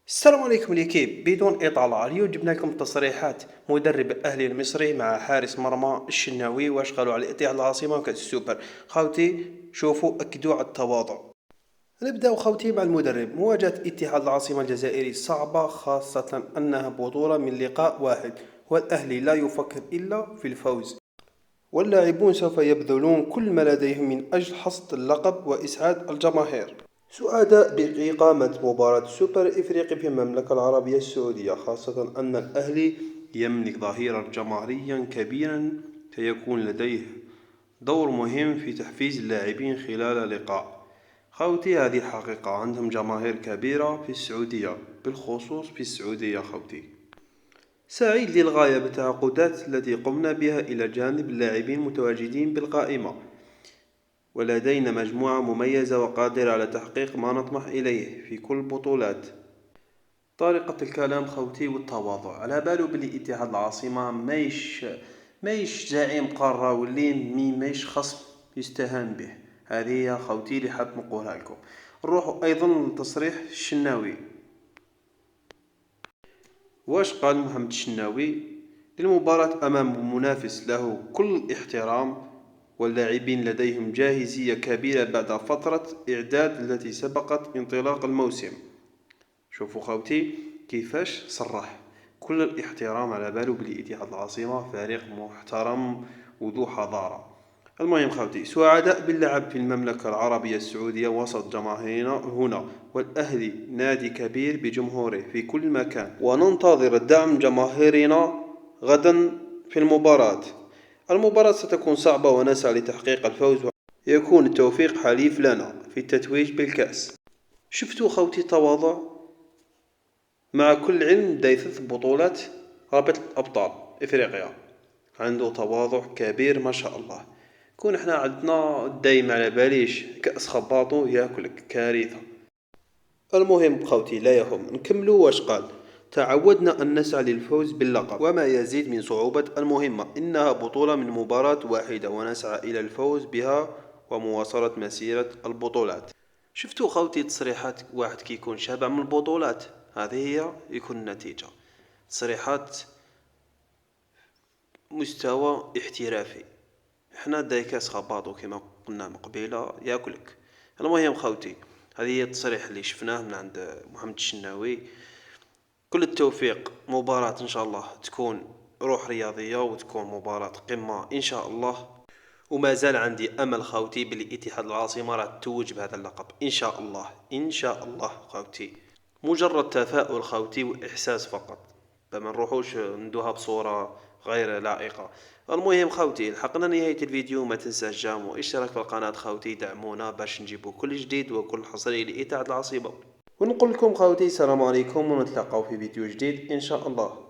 السلام عليكم ليكيب. بدون إطالة، اليوم جبنا لكم تصريحات مدرب الأهلي المصري مع حارس مرمى الشناوي واش قالوا على الاتحاد العاصمة وكأس السوبر. خاوتي شوفوا أكدوا على التواضع. نبدأ خوتي مع المدرب. مواجهة اتحاد العاصمة الجزائري صعبة، خاصة أنها بطولة من لقاء واحد، والأهلي لا يفكر إلا في الفوز، واللاعبون سوف يبذلون كل ما لديهم من أجل حصد اللقب وإسعاد الجماهير. سعداء بإقامة مباراة سوبر إفريقي في المملكة العربية السعودية، خاصة أن الأهلي يملك ظهيرا جماهيريا كبيرا، سيكون لديه دور مهم في تحفيز اللاعبين خلال اللقاء. خوتي هذه حقيقة، عندهم جماهير كبيرة في السعودية، بالخصوص في السعودية. خوتي سعيد للغاية بالتعاقدات التي قمنا بها إلى جانب اللاعبين المتواجدين بالقائمة، ولدينا مجموعة مميزة وقادرة على تحقيق ما نطمح إليه في كل البطولات. طريقة الكلام خوتي والتواضع، على بالو بلي اتحاد العاصمة مايش زعيم قارة ولين مايش خصم يستهان به. هذه هي خوتي اللي حاب نقولها لكم. نروحوا أيضا لتصريح الشناوي. واش قال محمد الشناوي؟ للمباراة أمام منافس له كل الاحترام، واللاعبين لديهم جاهزية كبيرة بعد فترة إعداد التي سبقت انطلاق الموسم. شوفوا خوتي كيفاش صرح، كل الاحترام، على بالو بالاتحاد العاصمة فريق محترم وذو حضارة. المهم خوتي، سعداء باللعب في المملكة العربية السعودية وسط جماهيرنا هنا، والأهلي نادي كبير بجمهوره في كل مكان، وننتظر دعم جماهيرنا غدا في المباراة ستكون صعبة، ونسعى لتحقيق الفوز، ويكون التوفيق حليف لنا في التتويج بالكأس. شفتوا خوتي التواضع؟ مع كل علم دايث بطولات رابطة أبطال إفريقيا، عنده تواضع كبير ما شاء الله. كون احنا عندنا دايما على باليش كأس خباطو ياكلك كارثة. المهم خوتي لا يهم، نكملوا واش قال. تعودنا أن نسعى للفوز باللقب وما يزيد من صعوبة المهمة، إنها بطولة من مباراة واحدة، ونسعى إلى الفوز بها ومواصلة مسيرة البطولات. شفتوا خوتي تصريحات واحد كيكون شابع من البطولات، هذه هي يكون النتيجة. تصريحات مستوى احترافي. احنا داي كاس خباطو كما قلنا من قبيله ياكلك. المهم خوتي، هذه هي التصريح اللي شفناه من عند محمد الشناوي. كل التوفيق، مباراة ان شاء الله تكون روح رياضية وتكون مباراة قمة ان شاء الله. وما زال عندي امل خوتي بالاتحاد العاصمة راح تتوج بهذا اللقب ان شاء الله، ان شاء الله خوتي. مجرد تفاؤل خوتي واحساس فقط، فما نروحوش ندوها بصورة غير لائقة. المهم خوتي، لحقنا نهاية الفيديو. ما تنساش جام واشتراك في القناة خوتي، دعمونا باش نجيبو كل جديد وكل حصري لإتاحة العاصمة. ونقول لكم خوتي السلام عليكم، ونتلاقاو في فيديو جديد ان شاء الله.